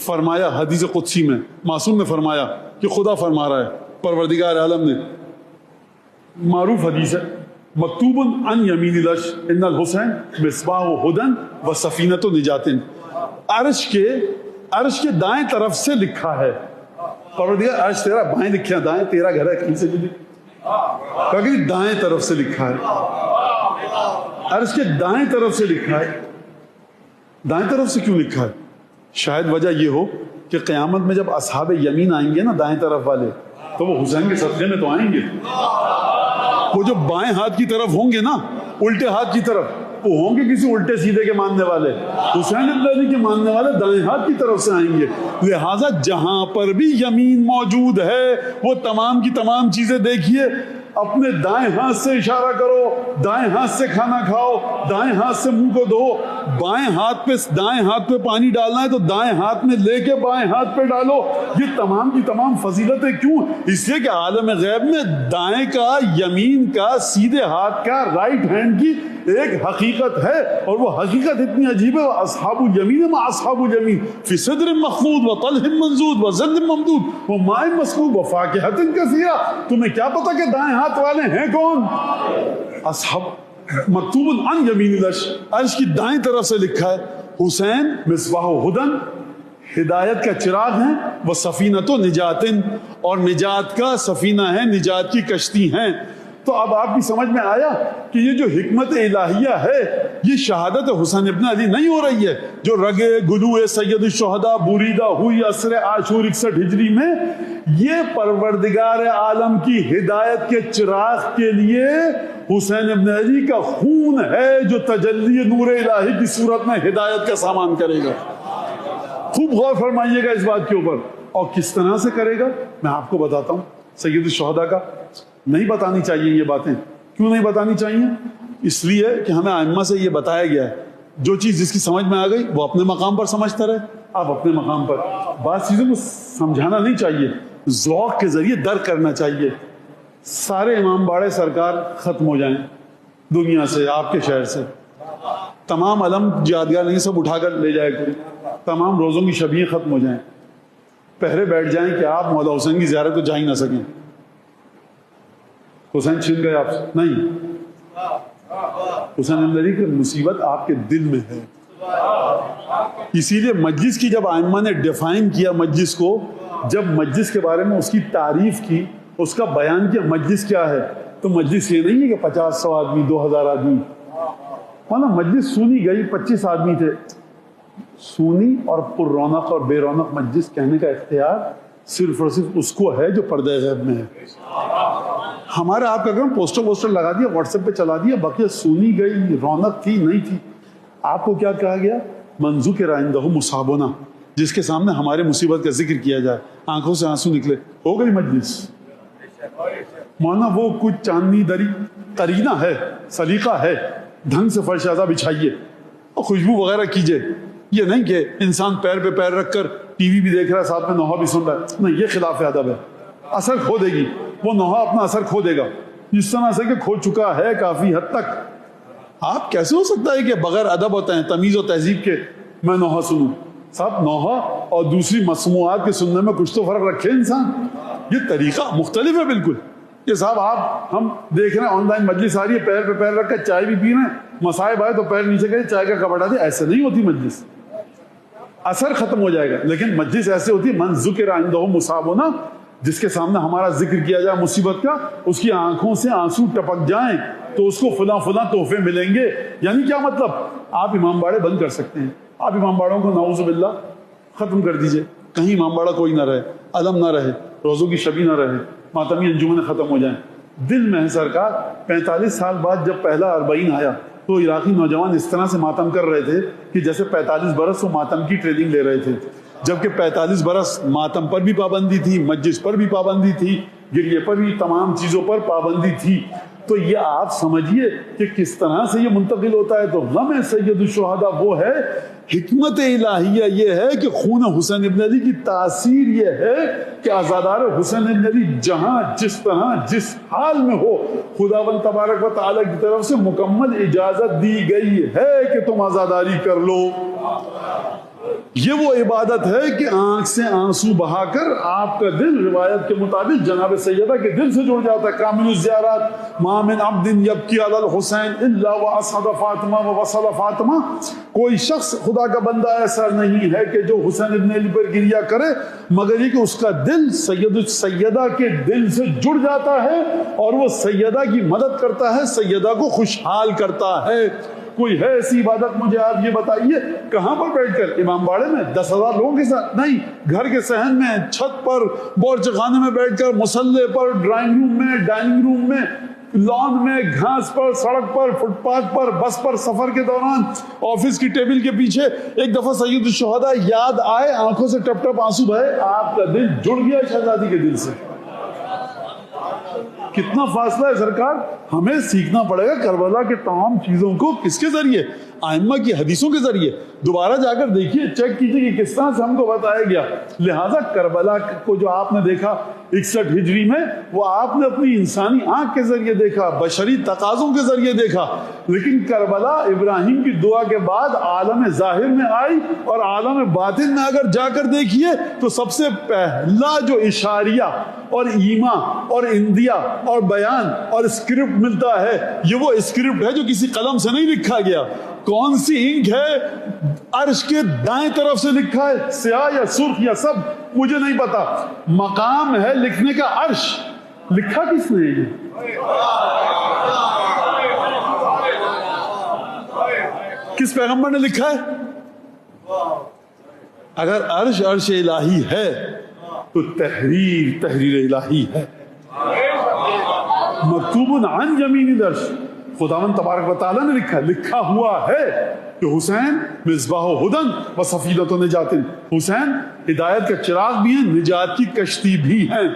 فرمایا حدیث قدسی میں، معصوم نے فرمایا کہ خدا فرما رہا ہے، پروردگار عالم نے، معروف حدیث ہے، مکتوب عن یمین العرش ان الحسین مصباح ہدی و سفینۃ نجات، عرش کے دائیں طرف سے لکھا ہے، پروردگار عرش تیرا بائیں لکھا ہے، دائیں تیرا گھر ہے، کہیں سے بھی کہا کہ دائیں طرف سے لکھا ہے، عرش کے دائیں طرف سے لکھا ہے۔ دائیں طرف سے کیوں لکھا ہے؟ شاید وجہ یہ ہو کہ قیامت میں جب اصحاب یمین آئیں گے نا دائیں طرف والے، تو وہ حسین کے صدقے میں تو آئیں گے، وہ جو بائیں ہاتھ کی طرف ہوں گے نا، الٹے ہاتھ کی طرف، وہ ہوں گے کسی الٹے سیدھے کے ماننے والے، حسین ابن علی کے ماننے والے دائیں ہاتھ کی طرف سے آئیں گے۔ لہٰذا جہاں پر بھی یمین موجود ہے وہ تمام کی تمام چیزیں دیکھیے، اپنے دائیں ہاتھ سے اشارہ کرو، دائیں ہاتھ سے کھانا کھاؤ، دائیں ہاتھ سے منہ کو دھو، دائیں ہاتھ پہ پانی ڈالنا ہے تو دائیں ہاتھ میں لے کے بائیں ہاتھ پہ ڈالو۔ یہ تمام کی تمام فضیلتیں کیوں؟ اس لیے کہ عالم غیب میں دائیں کا، یمین کا، سیدھے ہاتھ کا، رائٹ ہینڈ کی ایک حقیقت ہے، اور وہ حقیقت اتنی عجیب ہے، اصحاب الیمین ما اصحاب الیمین فی صدر مخضود و طلح منضود و ظل ممدود و ماء مسکوب و فاکہۃ کثیرہ۔ تمہیں کیا پتا کہ دائیں ہاتھ والے ہیں کون؟ اصحاب مکتوب عن یمین العرش، عرش کی دائیں طرف سے لکھا ہے، حسین مصباح ہدی، ہدایت کا چراغ ہیں، وہ سفینۃ نجات، اور نجات کا سفینہ ہے، نجات کی کشتی ہیں۔ تو اب آپ کی سمجھ میں آیا کہ یہ جو حکمت الہیہ ہے، یہ شہادت حسین ابن علی نہیں ہو رہی ہے جو رگے گلو سید الشہداء بریدہ ہوئی عصر عاشور 61 ہجری میں، یہ پروردگار عالم کی ہدایت کے چراغ کے لیے حسین ابن علی کا خون ہے جو تجلی نور الہی کی صورت میں ہدایت کا سامان کرے گا۔ خوب غور فرمائیے گا اس بات کے اوپر، اور کس طرح سے کرے گا میں آپ کو بتاتا ہوں۔ سید الشہداء کا نہیں بتانی چاہیے یہ باتیں، کیوں نہیں بتانی چاہیے؟ اس لیے کہ ہمیں ائمہ سے یہ بتایا گیا ہے، جو چیز جس کی سمجھ میں آ گئی وہ اپنے مقام پر سمجھتا رہے، آپ اپنے مقام پر، بعض چیزوں کو سمجھانا نہیں چاہیے، ذوق کے ذریعے درک کرنا چاہیے۔ سارے امام باڑے سرکار ختم ہو جائیں دنیا سے، آپ کے شہر سے، تمام علم یادگار نہیں سب اٹھا کر لے جائے کوئی، تمام روزوں کی شبیہیں ختم ہو جائیں، پہرے بیٹھ جائیں کہ آپ مولا حسین کی زیارت کو جا ہی نہ سکیں، حسین چھن گئے آپ سے، نہیں، حسین ابن علی کی مصیبت آپ کے دل میں ہے۔ اسی لیے مجلس کی جب ائمہ نے ڈیفائن کیا مجلس کو، جب مجلس کے بارے میں اس کی تعریف کی، اس کا بیان کیا مجلس کیا ہے، تو مجلس یہ نہیں ہے کہ 50-100 آدمی، 2000 آدمی، مانا مجلس سونی گئی 25 آدمی تھے، سونی اور پر رونق اور بے رونق مجلس کہنے کا اختیار صرف اور صرف اس کو ہے جو پردہ غیب میں ہے۔ ہمارا آپ کا کام پوسٹر لگا دیا، واٹس ایپ پہ چلا دیا، باقی سونی گئی، رونق تھی نہیں تھی۔ آپ کو کیا کہا گیا؟ من ذکر عندہ مصابنا، جس کے سامنے ہمارے مصیبت کا ذکر کیا جائے، آنکھوں سے آنسو نکلے، ہو گئی مجلس۔ مانا وہ کچھ چاندنی دری قرینہ ہے، سلیقہ ہے، ڈھنگ سے فرش ازا بچھائیے اور خوشبو وغیرہ کیجئے، یہ نہیں کہ انسان پیر پہ پیر رکھ کر ٹی وی بھی دیکھ رہا ہے ساتھ میں نوحہ بھی سن رہا ہے، نہیں، یہ خلاف ادب ہے، اثر کھو دے گی، وہ نوحہ اپنا اثر کھو دے گا، جس طرح سے کہ کھو چکا ہے کافی حد تک۔ آپ کیسے ہو سکتا ہے کہ بغیر ادب و تمیز و تہذیب کے میں نوحہ سنوں؟ صاحب نوحہ اور دوسری مسموعات کے سننے میں کچھ تو فرق رکھے انسان، یہ طریقہ مختلف ہے بالکل۔ یہ صاحب آپ ہم دیکھ رہے ہیں آن لائن مجلس آ رہی ہے، پیر پہ پیر رکھ کر چائے بھی پی رہے ہیں، مصائب آئے تو پیر نیچے کرے، چائے کا کپ ہٹا دے، ایسے نہیں ہوتی مجلس، اثر ختم ہو جائے گا۔ لیکن مجلس ایسے ہوتی ہے من ذکر عندہ مصابنا، جس کے سامنے ہمارا ذکر کیا جائے مصیبت کا، اس کی آنکھوں سے آنسو ٹپک جائیں تو اس کو فلاں فلاں تحفے ملیں گے۔ یعنی کیا مطلب؟ آپ امام باڑے بند کر سکتے ہیں، آپ امام باڑوں کو نعوذ باللہ ختم کر دیجئے، کہیں امام باڑہ کوئی نہ رہے، علم نہ رہے، روزوں کی شبی نہ رہے، ماتمی انجمن ختم ہو جائیں۔ دل میں ہے سرکار، 45 سال بعد جب پہلا 40 آیا تو عراقی نوجوان اس طرح سے ماتم کر رہے تھے کہ جیسے 45 برس وہ ماتم کی ٹریننگ لے رہے تھے، جبکہ 45 برس ماتم پر بھی پابندی تھی، مجلس پر بھی پابندی تھی، گریے پر بھی، تمام چیزوں پر پابندی تھی۔ تو یہ آپ سمجھیے کہ کس طرح سے یہ منتقل ہوتا ہے۔ تو غم سید الشہداء وہ ہے، حکمت الہیہ یہ ہے کہ خون حسین ابن علی کی تاثیر یہ ہے کہ عزادار حسین ابن علی جہاں جس طرح جس حال میں ہو، خداوند تبارک و تعالی کی طرف سے مکمل اجازت دی گئی ہے کہ تم عزاداری کر لو۔ یہ وہ عبادت ہے کہ آنکھ سے آنسو بہا کر آپ کا دل روایت کے مطابق جناب سیدہ کے دل سے جڑ جاتا ہے. کامل الزیارات ما من عبد یبکی علی الحسین الا واسعد فاطمہ ووصل فاطمہ. کوئی شخص خدا کا بندہ ایسا نہیں ہے کہ جو حسین ابن علی پر گریہ کرے مگر یہ کہ اس کا دل سیدہ کے دل سے جڑ جاتا ہے اور وہ سیدہ کی مدد کرتا ہے, سیدہ کو خوشحال کرتا ہے. کوئی ہے ایسی عبادت مجھے آپ یہ بتائیے. کہاں پر بیٹھ کر؟ امام باڑے میں 10,000 لوگوں کے ساتھ نہیں, گھر کے صحن میں, چھت پر, بورچ خانے میں بیٹھ کر, مصلے پر, ڈرائنگ روم میں, ڈائننگ روم میں, لان میں, گھاس پر, سڑک پر, فٹ پاتھ پر, بس پر, سفر کے دوران, آفس کی ٹیبل کے پیچھے. ایک دفعہ سید الشہداء یاد آئے, آنکھوں سے ٹپ ٹپ آنسو بہے, آپ کا دل جڑ گیا شہزادی کے دل سے. کتنا فاصلہ ہے سرکار. ہمیں سیکھنا پڑے گا کربلا کے تمام چیزوں کو کس کے ذریعے؟ ائمہ کی حدیثوں کے ذریعے. دوبارہ جا کر دیکھیے, چیک کیجیے کہ کس طرح سے ہم کو بتایا گیا. لہٰذا کربلا کو جو آپ نے دیکھا 61 ہجری میں, وہ آپ نے اپنی انسانی آنکھ کے ذریعے دیکھا, بشری تقاضوں کے ذریعے دیکھا. لیکن کربلا ابراہیم کی دعا کے بعد عالم ظاہر میں آئی, اور عالم باطن میں اگر جا کر دیکھیے تو سب سے پہلا جو اشاریہ اور ایما اور اندیا اور بیان اور اسکرپٹ ملتا ہے, یہ وہ اسکرپٹ ہے جو کسی قلم سے نہیں لکھا گیا. کون سی انک ہے؟ عرش کے دائیں طرف سے لکھا ہے, سیاہ یا سرخ یا سب مجھے نہیں پتا. مقام ہے لکھنے کا عرش. لکھا کس نے ہے؟ کس پیغمبر نے لکھا ہے؟ اگر عرش عرش الہی ہے تو تحریر الہی ہے. مکتوب عن یمین العرش, خداوند تبارک و تعالیٰ نے لکھا ہوا ہے کہ حسین مصباح ہدن و سفینۃ نجات. حسین ہدایت کا چراغ بھی ہیں, نجات کی کشتی بھی ہیں.